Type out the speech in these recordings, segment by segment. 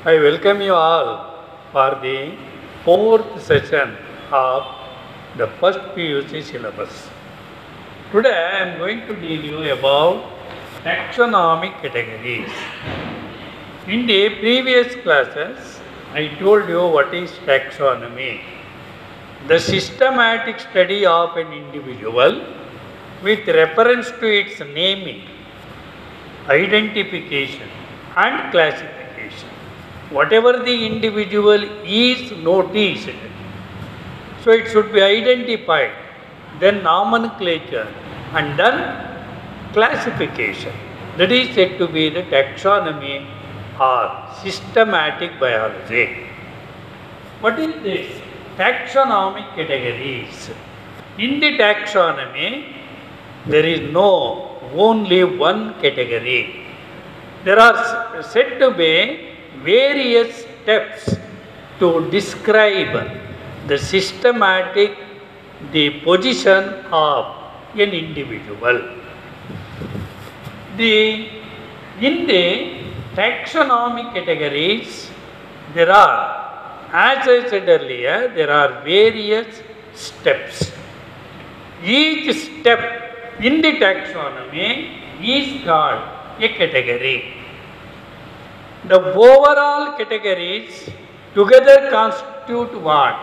I welcome you all for the fourth session of the first PUC syllabus. Today I am going to tell you about taxonomic categories. In the previous classes, I told you what is taxonomy. The systematic study of an individual with reference to its naming, identification and classification. Whatever the individual is noticed, so it should be identified, then nomenclature and then classification. That is said to be the taxonomy or systematic biology. What is this? Taxonomic categories. In the taxonomy, there is no only one category. There are said to be various steps to describe the systematic, the position of an individual. In the taxonomic categories, there are, as I said earlier, there are various steps. Each step in the taxonomy is called a category. The overall categories together constitute what?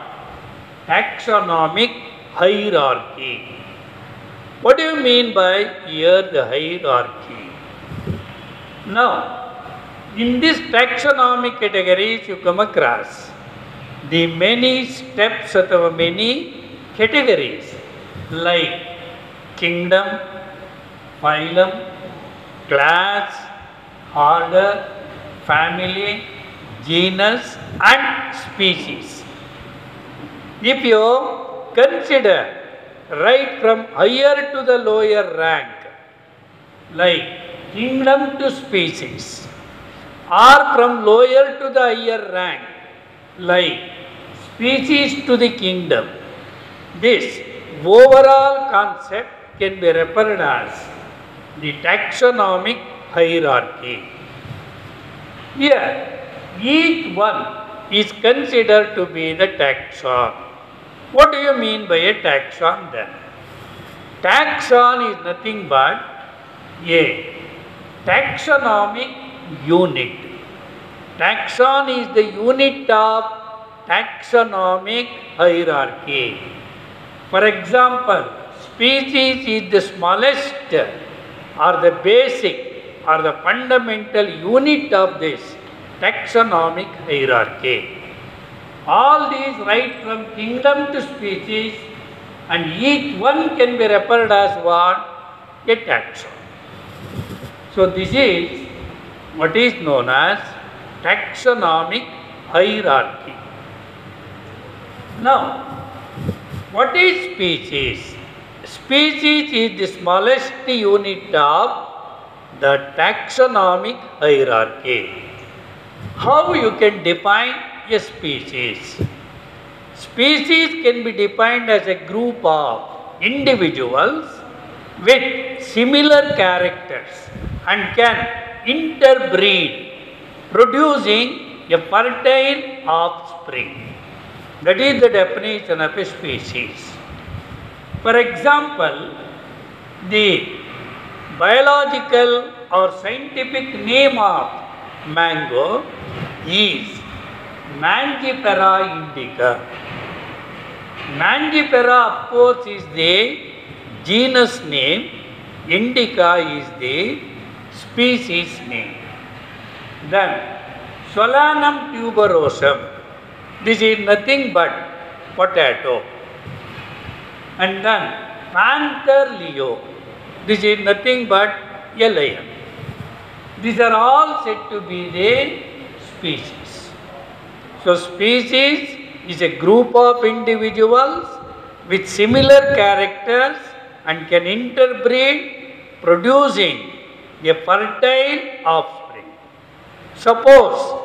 Taxonomic hierarchy. What do you mean by here the hierarchy? Now, in this taxonomic categories you come across the many steps or many categories like kingdom, phylum, class, order, family, genus and species. If you consider right from higher to the lower rank, like kingdom to species, or from lower to the higher rank, like species to the kingdom, this overall concept can be referred as the taxonomic hierarchy. Here, each one is considered to be the taxon. What do you mean by a taxon then? Taxon is nothing but a taxonomic unit. Taxon is the unit of taxonomic hierarchy. For example, species is the smallest or the basic or the fundamental unit of this taxonomic hierarchy. All these right from kingdom to species, and each one can be referred as what? A taxon. So this is what is known as taxonomic hierarchy. Now, what is species? Species is the smallest unit of the taxonomic hierarchy. How you can define a species? Species can be defined as a group of individuals with similar characters and can interbreed, producing a fertile offspring. That is the definition of a species. For example, the biological or scientific name of mango is Mangifera indica. Mangifera, of course, is the genus name, indica is the species name. Then, Solanum tuberosum, this is nothing but potato. And then, Panther leo, this is nothing but a lion. These are all said to be the species. So, species is a group of individuals with similar characters and can interbreed, producing a fertile offspring. Suppose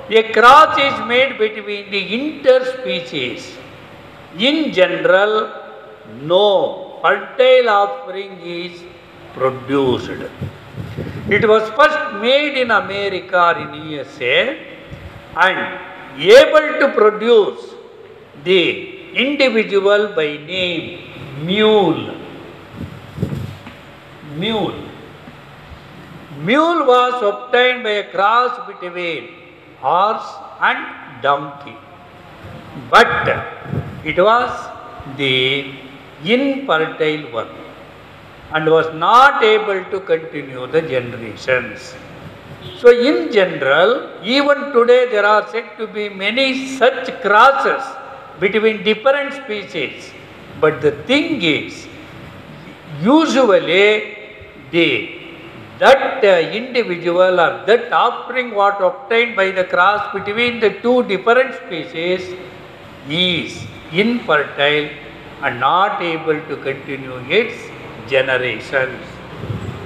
a cross is made between the interspecies. In general, no fertile offspring is produced. It was first made in America or in USA and able to produce the individual by name mule. Mule. Mule was obtained by a cross between horse and donkey, but it was the infertile one and was not able to continue the generations. So in general, even today there are said to be many such crosses between different species, but the thing is, usually that individual or that offspring what obtained by the cross between the two different species is infertile and not able to continue its generations.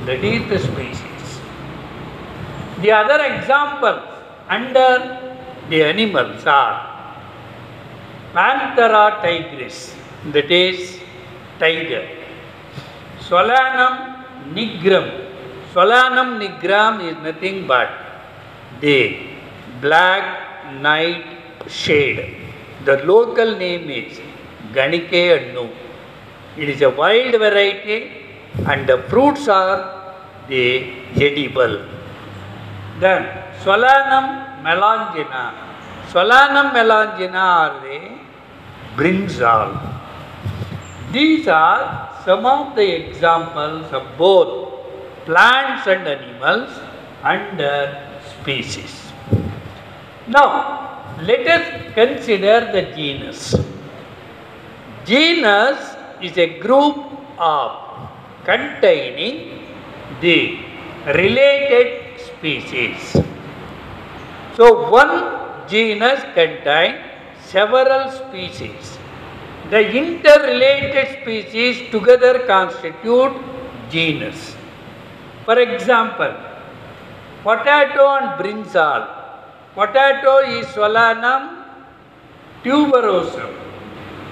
That is the species. The other examples under the animals are Panthera tigris, that is tiger. Solanum nigrum. Solanum nigrum is nothing but the black night shade. The local name is Ganike annu. It is a wild variety and the fruits are the edible. Then Solanum melongena. Solanum melongena are the brinjal. These are some of the examples of both plants and animals under species. Now, let us consider the genus. Genus is a group of containing the related species. So, one genus contains several species. The interrelated species together constitute genus. For example, potato and brinjal. Potato is Solanum tuberosum.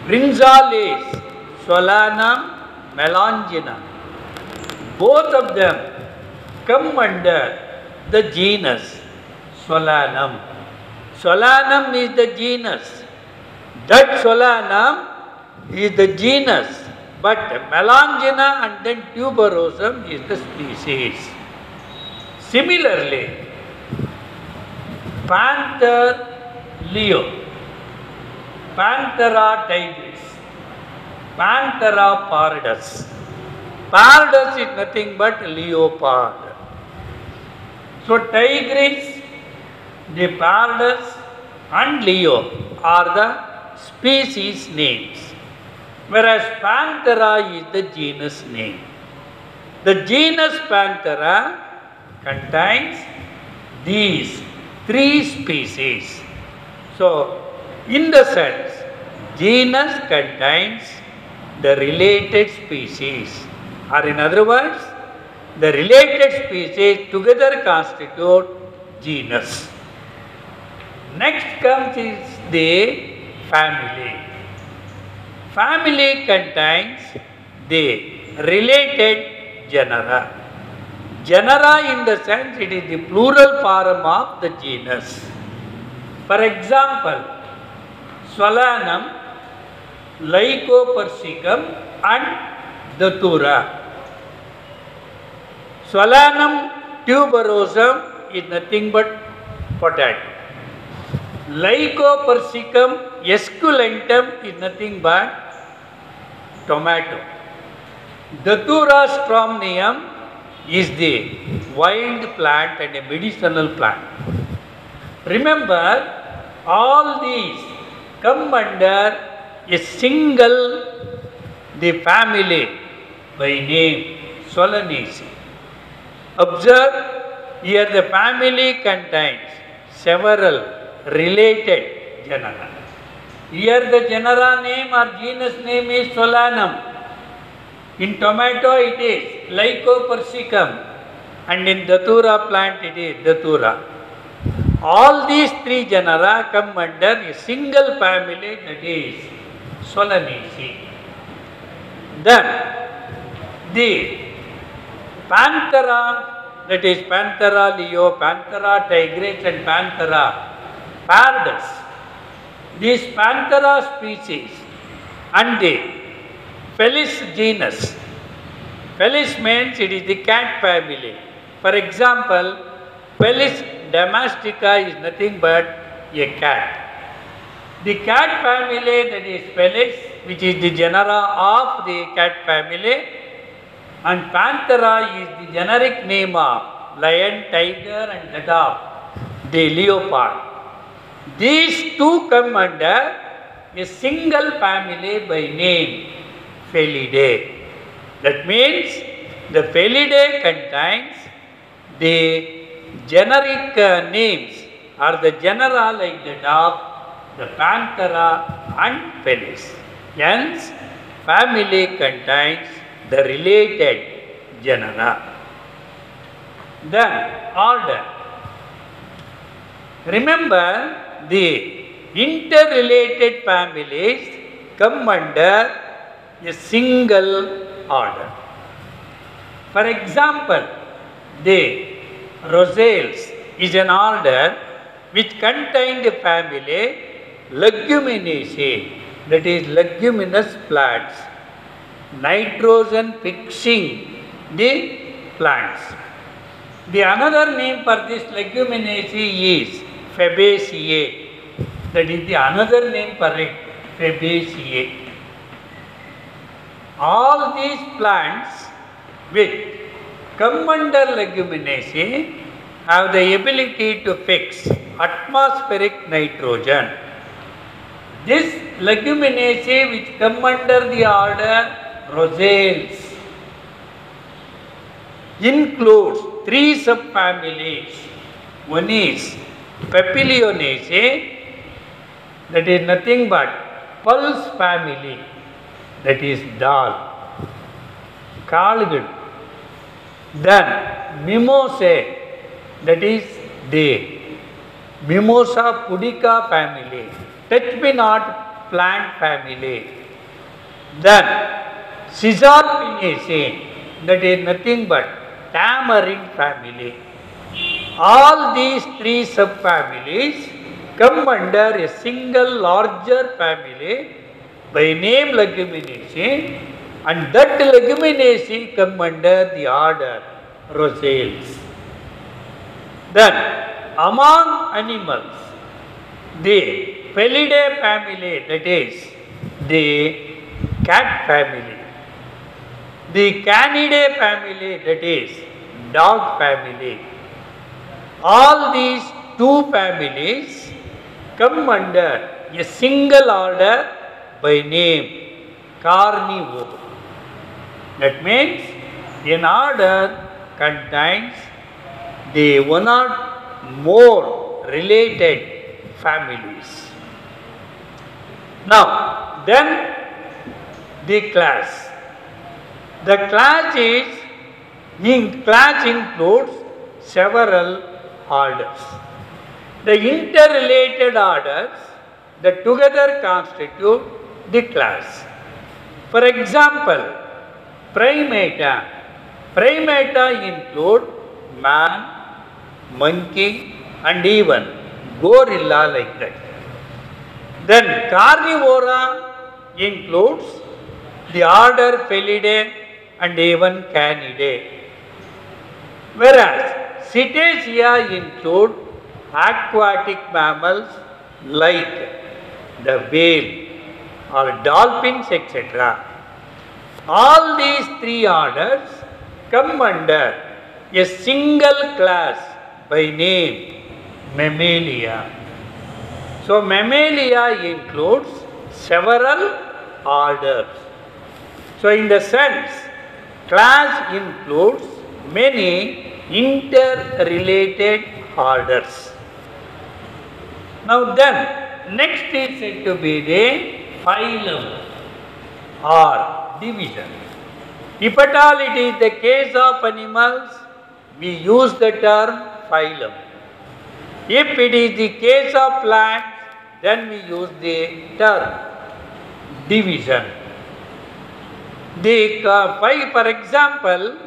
Brinjal is Solanum melongena. Both of them come under the genus Solanum. Solanum is the genus. That Solanum is the genus, but melongena and then tuberosum is the species. Similarly, Panther leo, Panthera tigris, Panthera pardus. Pardus is nothing but leopard. So tigris, the pardus and leo are the species names, whereas Panthera is the genus name. The genus Panthera contains these three species. So, in the sense, genus contains the related species, or in other words, the related species together constitute genus. Next comes is the family. Family contains the related genera. Genera in the sense it is the plural form of the genus. For example, Solanum, Lycopersicum and Datura. Solanum tuberosum is nothing but potato. Lycopersicum esculentum is nothing but tomato. Datura stramonium is the wild plant and a medicinal plant. Remember, all these come under a single the family by name Solanaceae. Observe, here the family contains several related genera. Here the genera name or genus name is Solanum. In tomato it is Lycopersicum and in Datura plant it is Datura. All these three genera come under a single family, that is Solanaceae. Then the Panthera, that is Panthera leo, Panthera tigris and Panthera Pardus. These Panthera species and the Felis genus. Felis means it is the cat family. For example, Felis domestica is nothing but a cat. The cat family, that is Felis, which is the genera of the cat family, and Panthera is the generic name of lion, tiger and that of the leopard. These two come under a single family by name Felidae. That means the Felidae contains the generic names or the genera like that of the Panthera and Felis. Hence, family contains the related genera. Then, order. Remember, the interrelated families come under a single order. For example, the Rosales is an order which contains the family Leguminosae, that is leguminous plants, nitrogen fixing the plants. The another name for this Leguminosae is Fabaceae, that is the another name for it, Fabaceae. All these plants which come under Leguminosae have the ability to fix atmospheric nitrogen. This Leguminosae which come under the order Rosales includes three subfamilies. One is Papilionaceae, that is nothing but pulse family, that is dal, Kalgid. Then Mimosae, that is the Mimosa pudica family, touch me not plant family. Then Caesalpinaceae, that is nothing but tamarind family. All these three subfamilies come under a single larger family by name Leguminosae, and that Leguminosae come under the order Rosales. Then, among animals, the Felidae family, that is the cat family, the Canidae family, that is dog family. All these two families come under a single order by name Carnivore. That means an order contains the one or more related families. Now, then the class. The class includes several orders. The interrelated orders that together constitute the class. For example, Primata. Primata include man, monkey and even gorilla like that. Then Carnivora includes the order Felidae and even Canidae. Whereas Cetacea include aquatic mammals like the whale or dolphins, etc. All these three orders come under a single class by name Mammalia. So, Mammalia includes several orders. So, in the sense, class includes many interrelated orders. Now, then, next is said to be the phylum or division. If at all it is the case of animals, we use the term phylum. If it is the case of plants, then we use the term division. For example,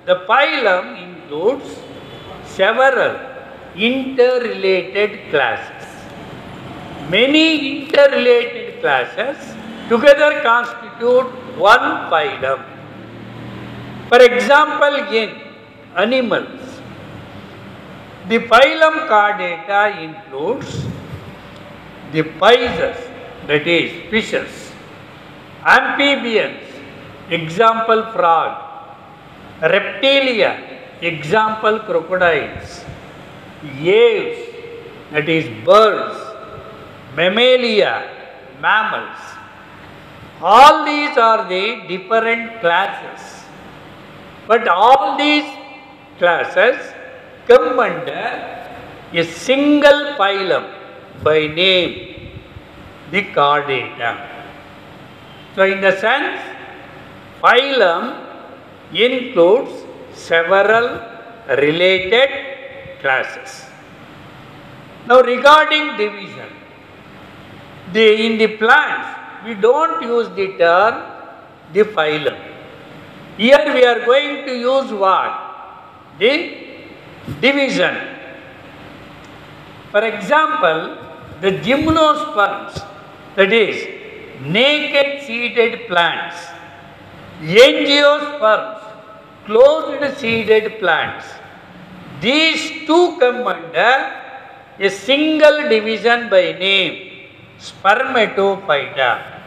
the phylum includes several interrelated classes. many interrelated classes together constitute one phylum. For example, in animals, the phylum Chordata includes the pisces, that is fishes, amphibians, example frog, reptilia, example crocodiles, aves, that is birds, mammalia, mammals. All these are the different classes, but all these classes come under a single phylum by name, the Chordata. So in the sense, phylum includes several related classes. Now regarding division, in the plants, we don't use the term the phylum. Here we are going to use what? The division. For example, the gymnosperms, that is naked seeded plants, angiosperms, closed seeded plants. These two come under a single division by name, Spermatophyta.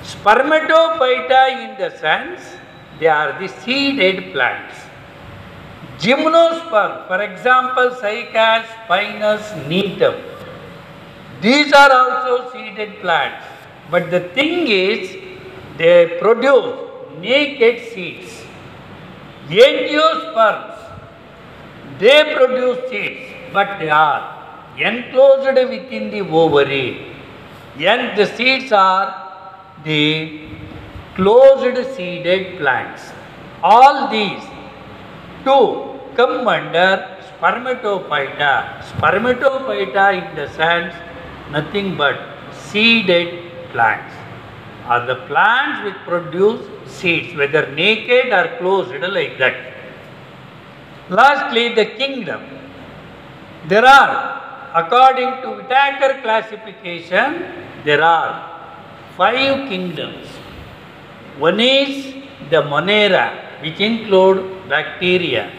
Spermatophyta in the sense they are the seeded plants. Gymnosperm, for example, Cycas spinus nitum. These are also seeded plants. But the thing is, they produce naked seeds. Angiosperms, they produce seeds, but they are enclosed within the ovary. And the seeds are the closed seeded plants. All these two come under Spermatophyta. Spermatophyta in the sense nothing but seeded plants, are the plants which produce seeds, whether naked or closed like that. Lastly, the kingdom. There are, according to Whitaker classification, there are 5 kingdoms. One is the Monera, which include bacteria,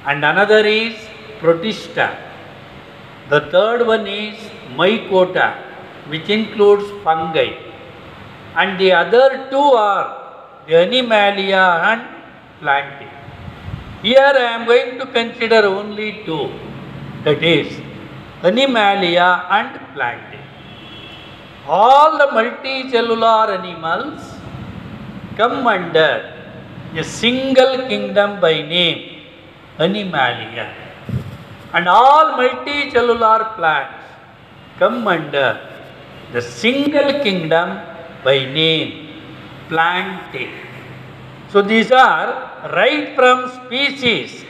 and another is Protista. The third one is Mycota, which includes fungi, and the other 2 are the Animalia and Plantae. Here I am going to consider only 2, that is Animalia and Plantae. All the multicellular animals come under a single kingdom by name, Animalia, and all multicellular plants come under the single kingdom by name, Plantae. So these are right from species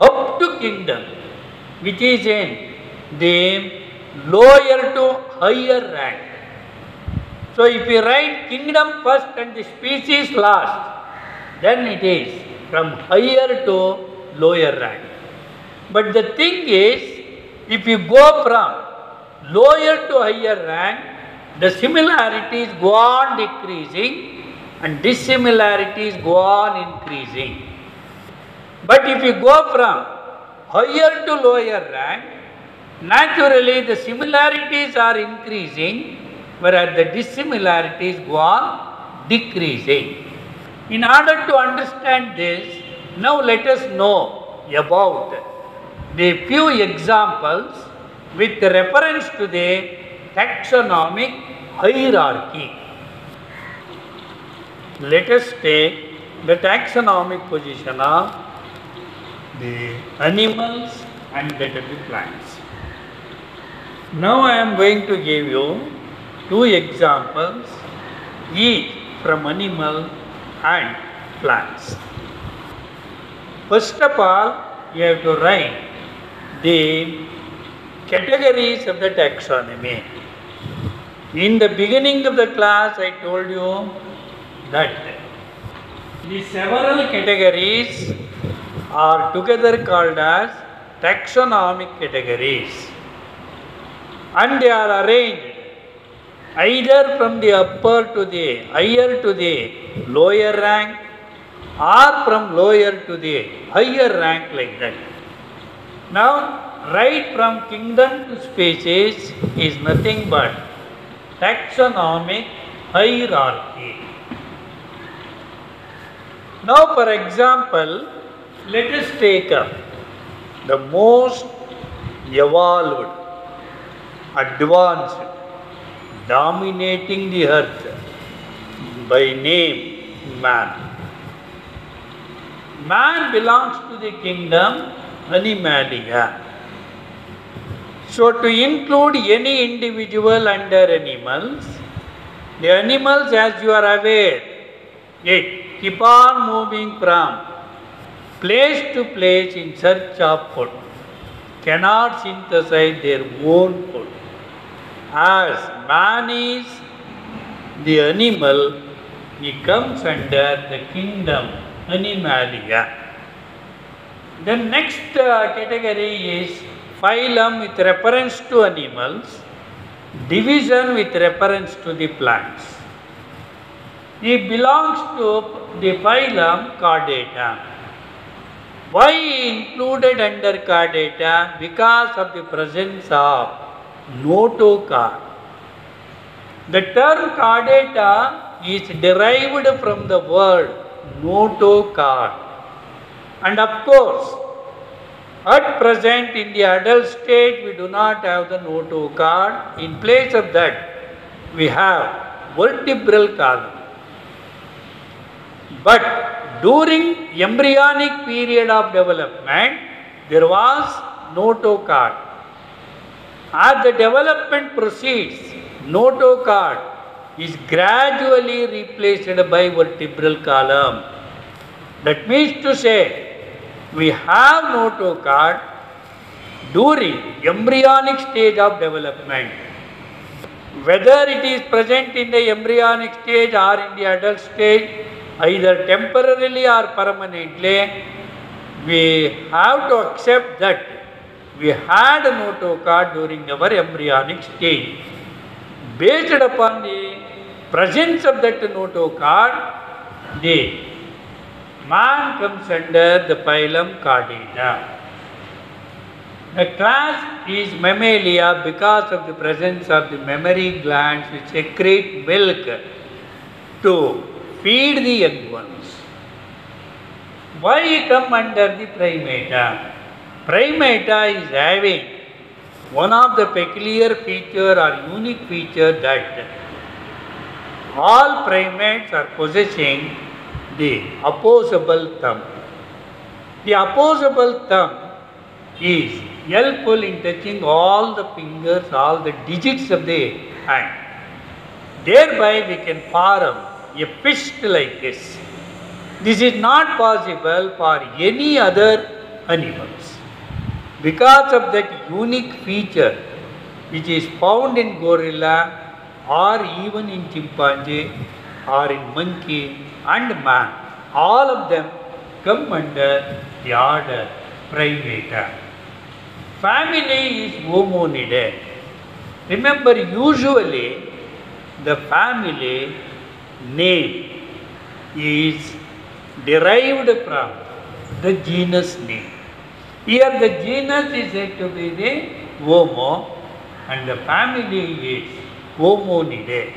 up to kingdom, which is in the lower to higher rank. So if we write kingdom first and the species last, then it is from higher to lower rank. But the thing is, if you go from lower to higher rank, the similarities go on decreasing and dissimilarities go on increasing. But if you go from higher to lower rank, naturally the similarities are increasing, whereas the dissimilarities go on decreasing. In order to understand this, now let us know about the few examples with reference to the taxonomic hierarchy. Let us take the taxonomic position of the animals and let it be plants. Now I am going to give you 2 examples, each from animal and plants. First of all, you have to write the categories of the taxonomy. In the beginning of the class, I told you that the several categories are together called as taxonomic categories, and they are arranged either from the upper to the higher to the lower rank, or from lower to the higher rank, like that. Now, right from kingdom to species is nothing but taxonomic hierarchy. Now, for example, let us take up the most evolved, advanced, dominating the earth by name man. Man belongs to the kingdom Animalia. So, to include any individual under animals, the animals, as you are aware, it keep on moving from place to place in search of food, cannot synthesize their own food. As man is the animal, he comes under the kingdom Animalia. The next category is phylum with reference to animals, division with reference to the plants. He belongs to the phylum Chordata. Why included under Chordata? Because of the presence of notochord. The term Chordata is derived from the word notochord. And of course, at present in the adult stage, we do not have the notochord. In place of that, we have vertebral column. But during embryonic period of development, there was notochord. As the development proceeds, notochord is gradually replaced by vertebral column. That means to say, we have notochord during embryonic stage of development. Whether it is present in the embryonic stage or in the adult stage, either temporarily or permanently, we have to accept that we had a notochord during our embryonic stage. Based upon the presence of that notochord, the man comes under the phylum Chordata. The class is Mammalia because of the presence of the mammary glands which secrete milk to feed the young ones. Why come under the Primata? Primata is having one of the peculiar feature or unique feature that all primates are possessing the opposable thumb. The opposable thumb is helpful in touching all the fingers, all the digits of the hand. Thereby we can form a fist like this. This is not possible for any other animals. Because of that unique feature which is found in gorilla or even in chimpanzee or in monkey and man, all of them come under the order Primata. Family is Hominidae. Remember, usually the family name is derived from the genus name. Here the genus is said to be the Homo and the family is Hominidae.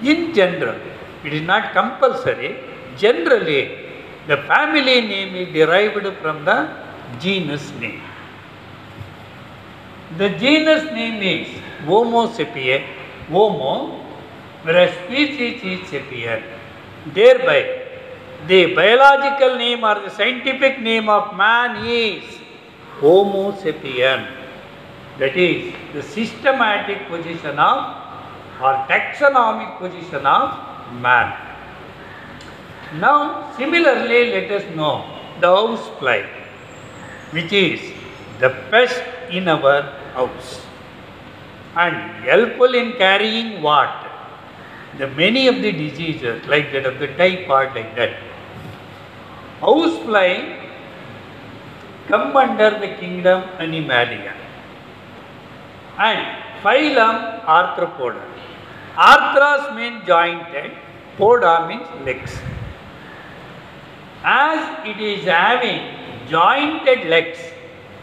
In general, it is not compulsory. Generally, the family name is derived from the genus name. The genus name is Homo sapien, Homo, whereas species is sapien. Thereby, the biological name or the scientific name of man is Homo sapien. That is the systematic position of or taxonomic position of man. Now, similarly, let us know the housefly, which is the pest in our house and helpful in carrying what? The many of the diseases like that of the typhoid, like that. Housefly come under the kingdom Animalia and phylum Arthropoda. Arthros means jointed, poda means legs. As it is having jointed legs,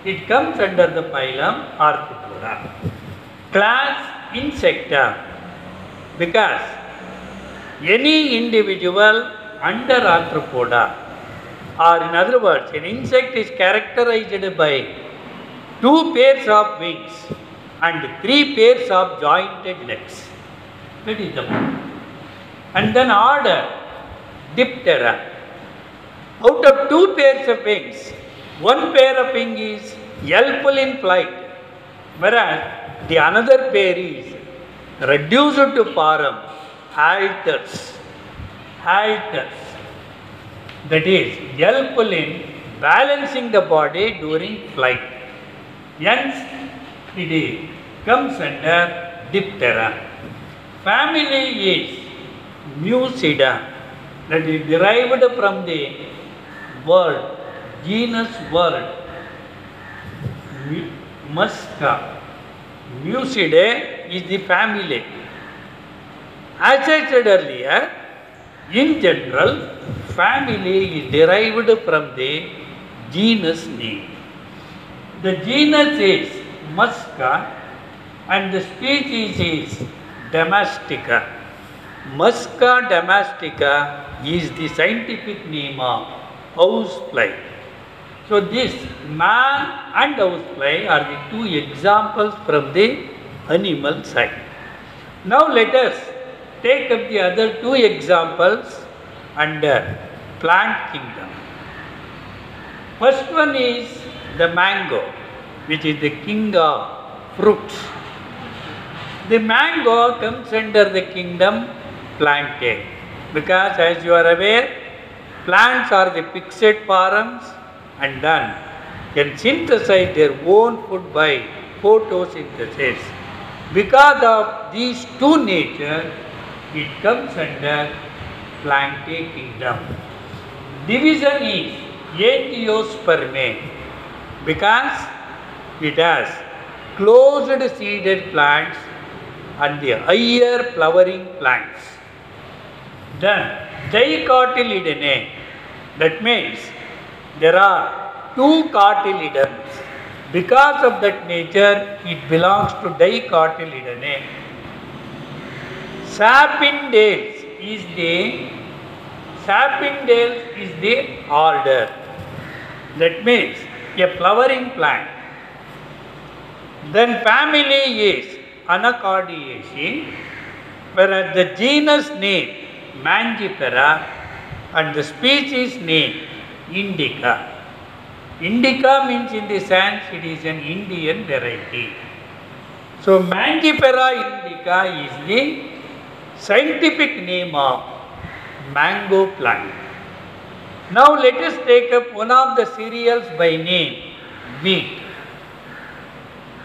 it comes under the phylum Arthropoda. Class Insecta, because any individual under Arthropoda, or in other words, an insect is characterized by 2 pairs of wings and 3 pairs of jointed legs. That is the point. And then order Diptera. Out of 2 pairs of wings, 1 pair of wing is helpful in flight, whereas the another pair is reduced to form halters. Halters. That is helpful in balancing the body during flight. Hence, it comes under Diptera. Family is Musida, that is derived from the word, genus word, Musca. Musidae is the family. As I said earlier, in general, family is derived from the genus name. The genus is Musca and the species is Domestica. Musca domestica is the scientific name of housefly. So this man and housefly are the 2 examples from the animal side. Now let us take up the other 2 examples under plant kingdom. First one is the mango, which is the king of fruits. The mango comes under the kingdom Plantae, because as you are aware, plants are the fixed forms and then can synthesize their own food by photosynthesis. Because of these 2 natures, it comes under Plantae kingdom. Division is Angiospermae, because it has closed seeded plants and the higher flowering plants. Then dicotyledonate, that means there are 2 cotyledons. Because of that nature, it belongs to dicotyledonate. Sapindales is the order. That means a flowering plant. Then family is Anacardiaceae, whereas the genus name Mangifera and the species name Indica. Indica means in the sense it is an Indian variety. So Mangifera indica is the scientific name of mango plant. Now let us take up one of the cereals by name wheat.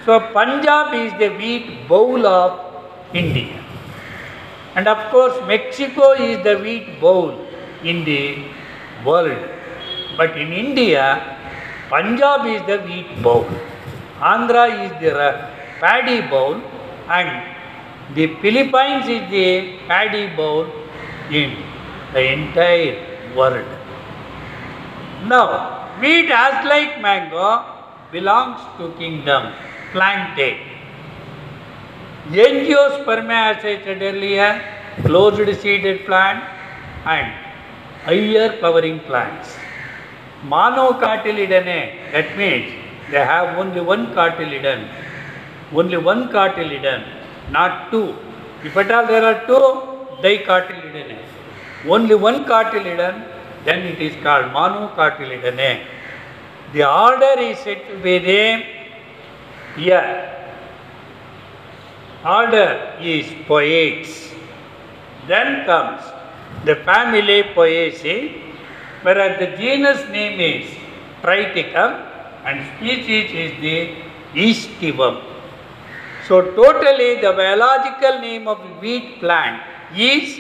So Punjab is the wheat bowl of India. And of course Mexico is the wheat bowl in the world. But in India, Punjab is the wheat bowl. Andhra is the paddy bowl and the Philippines is the paddy bowl in the entire world. Now, wheat as like mango belongs to kingdom Plantae. Angiospermae, as I said earlier, closed seeded plant and higher flowering plants. Monocotyledonate, that means they have only one cotyledon. Only one cotyledon, not 2. If at all there are 2, dicotyledonate. Only one cotyledon, then it is called monocotyledonate. The order is said to be the order is Poaceae. Then comes the family Poaceae, whereas the genus name is Triticum and species is the Aestivum. So totally the biological name of wheat plant is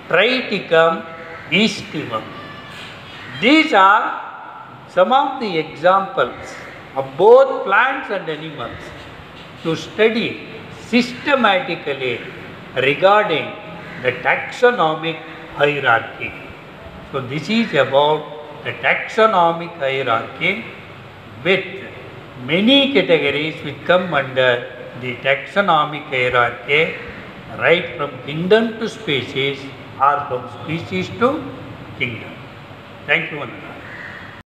Triticum aestivum. These are some of the examples of both plants and animals to study systematically regarding the taxonomic hierarchy. So this is about the taxonomic hierarchy with many categories which come under the taxonomic hierarchy, right from kingdom to species or from species to kingdom. Thank you.